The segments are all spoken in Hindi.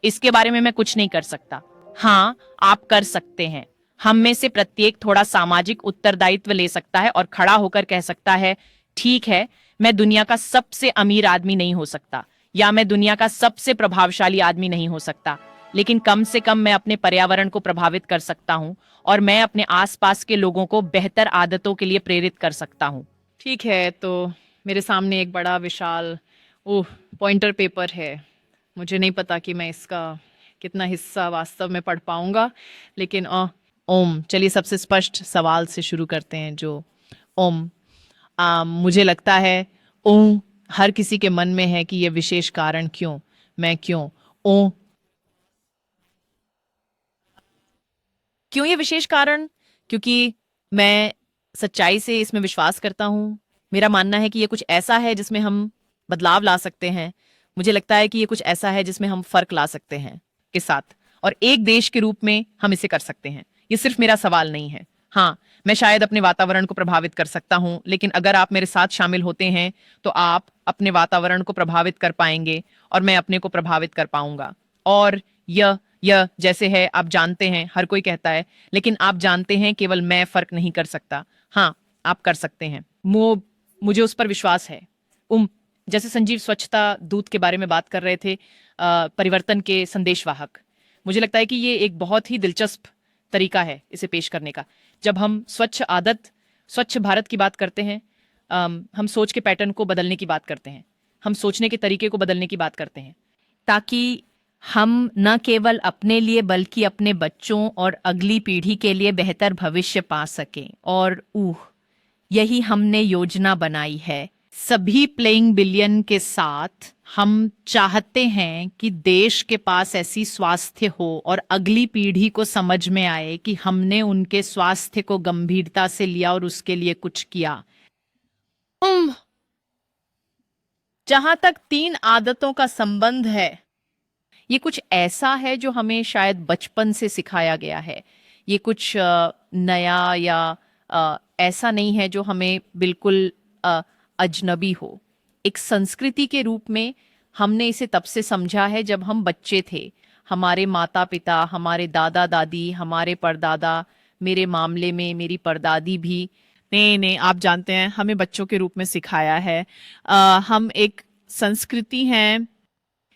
इसके बारे में मैं कुछ नहीं कर सकता। हाँ, आप कर सकते हैं। हम में से प्रत्येक थोड़ा सामाजिक उत्तरदायित्व ले सकता है और खड़ा होकर कह सकता है, ठीक है, मैं दुनिया का सबसे अमीर आदमी नहीं हो सकता या मैं दुनिया का सबसे प्रभावशाली आदमी नहीं हो सकता, लेकिन कम से कम मैं अपने पर्यावरण को प्रभावित कर सकता हूँ और मैं अपने आसपास के लोगों को बेहतर आदतों के लिए प्रेरित कर सकता हूँ। ठीक है, तो मेरे सामने एक बड़ा विशाल ओह पॉइंटर पेपर है। मुझे नहीं पता कि मैं इसका कितना हिस्सा वास्तव में पढ़ पाऊंगा, लेकिन ओम, चलिए सबसे स्पष्ट सवाल से शुरू करते हैं। जो ओम, मुझे लगता है ओम हर किसी के मन में है कि ये विशेष कारण क्यों, मैं क्यों, ओ क्यों ये विशेष कारण? क्योंकि मैं सच्चाई से इसमें विश्वास करता हूँ। मेरा मानना है कि ये कुछ ऐसा है जिसमें हम बदलाव ला सकते हैं। मुझे लगता है कि ये कुछ ऐसा है जिसमें हम फर्क ला सकते हैं के साथ, और एक देश के रूप में हम इसे कर सकते हैं। ये सिर्फ मेरा सवाल नहीं है। हाँ, मैं शायद अपने वातावरण को प्रभावित कर सकता हूँ, लेकिन अगर आप मेरे साथ शामिल होते हैं तो आप अपने वातावरण को प्रभावित कर पाएंगे और मैं अपने को प्रभावित कर पाऊंगा। और यह जैसे है, आप जानते हैं, हर कोई कहता है, लेकिन आप जानते हैं केवल मैं फर्क नहीं कर सकता। हाँ, आप कर सकते हैं। मुझे उस पर विश्वास है। जैसे संजीव स्वच्छता दूत के बारे में बात कर रहे थे, परिवर्तन के संदेशवाहक। मुझे लगता है कि ये एक बहुत ही दिलचस्प तरीका है इसे पेश करने का। जब हम स्वच्छ भारत की बात करते हैं, हम सोच के पैटर्न को बदलने की बात करते हैं, हम सोचने के तरीके को बदलने की बात करते हैं, ताकि हम न केवल अपने लिए बल्कि अपने बच्चों और अगली पीढ़ी के लिए बेहतर भविष्य पा सकें। और यही हमने योजना बनाई है। सभी प्लेइंग बिलियन के साथ हम चाहते हैं कि देश के पास ऐसी स्वास्थ्य हो और अगली पीढ़ी को समझ में आए कि हमने उनके स्वास्थ्य को गंभीरता से लिया और उसके लिए कुछ किया। जहां तक 3 आदतों का संबंध है, ये कुछ ऐसा है जो हमें शायद बचपन से सिखाया गया है। ये कुछ नया या ऐसा नहीं है जो हमें बिल्कुल अजनबी हो। एक संस्कृति के रूप में हमने इसे तब से समझा है जब हम बच्चे थे। हमारे माता पिता, हमारे दादा दादी, हमारे परदादा, मेरे मामले में मेरी परदादी भी, नहीं, आप जानते हैं, हमें बच्चों के रूप में सिखाया है। हम एक संस्कृति हैं,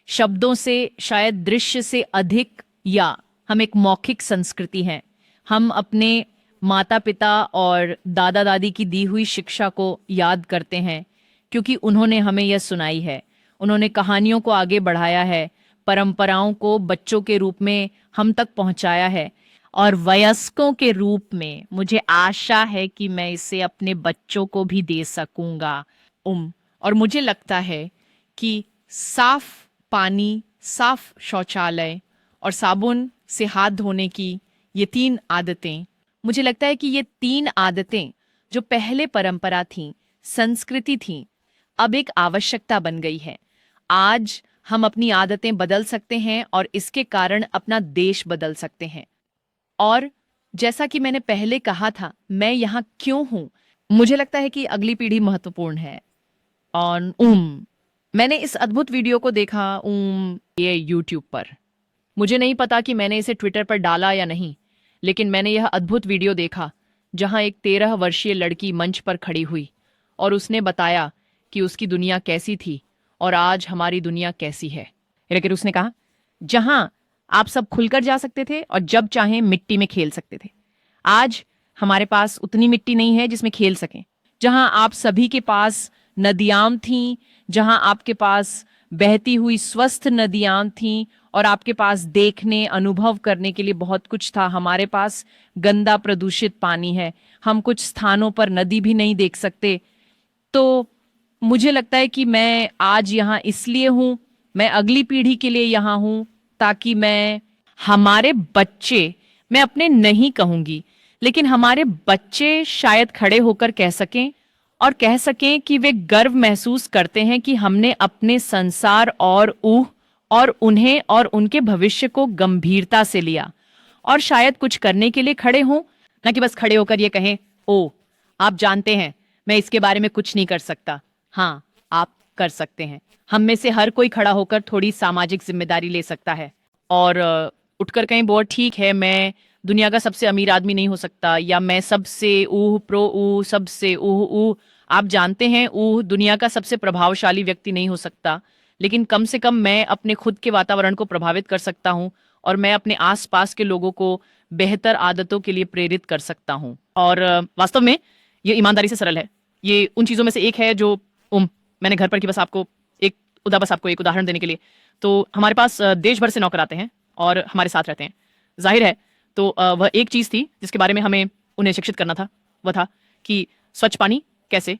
शब्दों से शायद दृश्य से अधिक, या हम एक मौखिक संस्कृति हैं। हम अपने माता पिता और दादा दादी की दी हुई शिक्षा को याद करते हैं क्योंकि उन्होंने हमें यह सुनाई है। उन्होंने कहानियों को आगे बढ़ाया है, परंपराओं को बच्चों के रूप में हम तक पहुंचाया है, और वयस्कों के रूप में मुझे आशा है कि मैं इसे अपने बच्चों को भी दे सकूंगा। और मुझे लगता है कि साफ पानी, साफ शौचालय और साबुन से हाथ धोने की ये 3 आदतें, मुझे लगता है कि ये 3 आदतें जो पहले परंपरा थी, संस्कृति थी, अब एक आवश्यकता बन गई है। आज हम अपनी आदतें बदल सकते हैं और इसके कारण अपना देश बदल सकते हैं। और जैसा कि मैंने पहले कहा था, मैं यहाँ क्यों हूं? मुझे लगता है कि अगली पीढ़ी महत्वपूर्ण है। और मैंने इस अद्भुत वीडियो को देखा ये यूट्यूब पर। मुझे नहीं पता कि मैंने इसे ट्विटर पर डाला या नहीं, लेकिन मैंने यह अद्भुत वीडियो देखा जहां एक 13 वर्षीय लड़की मंच पर खड़ी हुई और उसने बताया कि उसकी दुनिया कैसी थी और आज हमारी दुनिया कैसी है। लेकिन उसने कहा, जहां आप सब खुलकर जा सकते थे और जब चाहें मिट्टी में खेल सकते थे, आज हमारे पास उतनी मिट्टी नहीं है जिसमें खेल सकें। जहां आप सभी के पास नदियां थीं, जहां आपके पास बहती हुई स्वस्थ नदियां थीं और आपके पास देखने, अनुभव करने के लिए बहुत कुछ था, हमारे पास गंदा प्रदूषित पानी है। हम कुछ स्थानों पर नदी भी नहीं देख सकते। तो मुझे लगता है कि मैं आज यहाँ इसलिए हूं, मैं अगली पीढ़ी के लिए यहाँ हूं, ताकि हमारे बच्चे, मैं अपने नहीं कहूंगी, लेकिन हमारे बच्चे शायद खड़े होकर कह सकें और कह सकें कि वे गर्व महसूस करते हैं कि हमने अपने संसार और उन्हें और उनके भविष्य को गंभीरता से लिया और शायद कुछ करने के लिए खड़े हों, ना कि बस खड़े होकर ये कहें, ओ आप जानते हैं मैं इसके बारे में कुछ नहीं कर सकता। हाँ, आप कर सकते हैं। हम में से हर कोई खड़ा होकर थोड़ी सामाजिक जिम्मेदारी ले सकता है। और उठकर कहीं बहुत ठीक है, मैं दुनिया का सबसे अमीर आदमी नहीं हो सकता, या मैं सबसे ऊह प्रो ऊह सबसे ऊह ऊह। आप जानते हैं, ऊह दुनिया का सबसे प्रभावशाली व्यक्ति नहीं हो सकता, लेकिन कम से कम मैं अपने खुद के वातावरण को प्रभावित कर सकता हूँ, और मैं अपने आसपास के लोगों को बेहतर आदतों के लिए प्रेरित कर सकता हूँ। और वास्तव में ये ईमानदारी से सरल है। ये उन चीजों में से एक है जो मैंने घर पर की, बस आपको एक उदाहरण देने के लिए। तो हमारे पास देश भर से नौकर आते हैं और हमारे साथ रहते हैं, जाहिर है। तो वह एक चीज थी जिसके बारे में हमें उन्हें शिक्षित करना था, वह था कि स्वच्छ पानी कैसे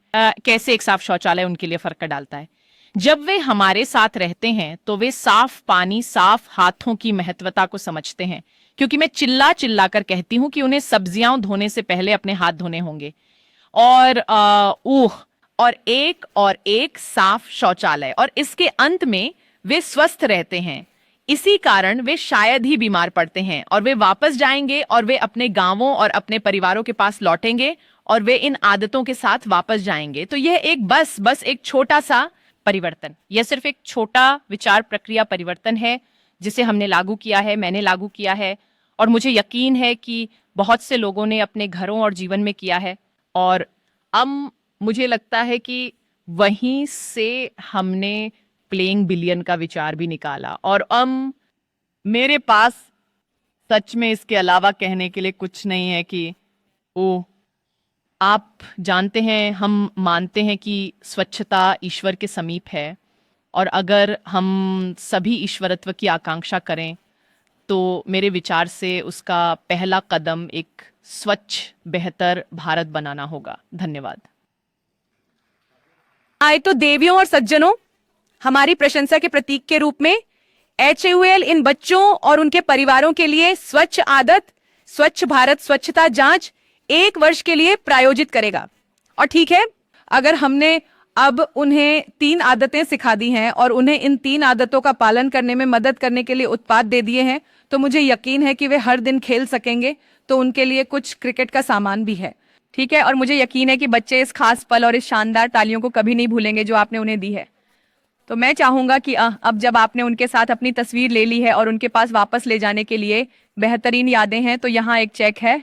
एक साफ शौचालय उनके लिए फर्क कर डालता है। जब वे हमारे साथ रहते हैं तो वे साफ पानी, साफ हाथों की महत्वता को समझते हैं, क्योंकि मैं चिल्ला चिल्ला कर कहती हूं कि उन्हें सब्जियां धोने से पहले अपने हाथ धोने होंगे। और और एक साफ शौचालय, और इसके अंत में वे स्वस्थ रहते हैं। इसी कारण वे शायद ही बीमार पड़ते हैं, और वे वापस जाएंगे और वे अपने गांवों और अपने परिवारों के पास लौटेंगे और वे इन आदतों के साथ वापस जाएंगे। तो यह एक बस एक छोटा सा परिवर्तन, यह सिर्फ एक छोटा विचार प्रक्रिया परिवर्तन है जिसे हमने लागू किया है, मैंने लागू किया है, और मुझे यकीन है कि बहुत से लोगों ने अपने घरों और जीवन में किया है। और अब मुझे लगता है कि वहीं से हमने प्लेइंग बिलियन का विचार भी निकाला। और मेरे पास सच में इसके अलावा कहने के लिए कुछ नहीं है कि आप जानते हैं, हम मानते हैं कि स्वच्छता ईश्वर के समीप है, और अगर हम सभी ईश्वरत्व की आकांक्षा करें तो मेरे विचार से उसका पहला कदम एक स्वच्छ बेहतर भारत बनाना होगा। धन्यवाद। आए तो देवियों और सज्जनों, हमारी प्रशंसा के प्रतीक के रूप में HUL इन बच्चों और उनके परिवारों के लिए स्वच्छ आदत, स्वच्छ भारत स्वच्छता जांच 1 वर्ष के लिए प्रायोजित करेगा। और ठीक है, अगर हमने अब उन्हें 3 आदतें सिखा दी हैं और उन्हें इन 3 आदतों का पालन करने में मदद करने के लिए उत्पाद दे दिए हैं, तो मुझे यकीन है कि वे हर दिन खेल सकेंगे। तो उनके लिए कुछ क्रिकेट का सामान भी है, ठीक है। और मुझे यकीन है कि बच्चे इस खास पल और इस शानदार तालियों को कभी नहीं भूलेंगे जो आपने उन्हें दी है। तो मैं चाहूंगा कि अब जब आपने उनके साथ अपनी तस्वीर ले ली है और उनके पास वापस ले जाने के लिए बेहतरीन यादें हैं, तो यहाँ एक चेक है।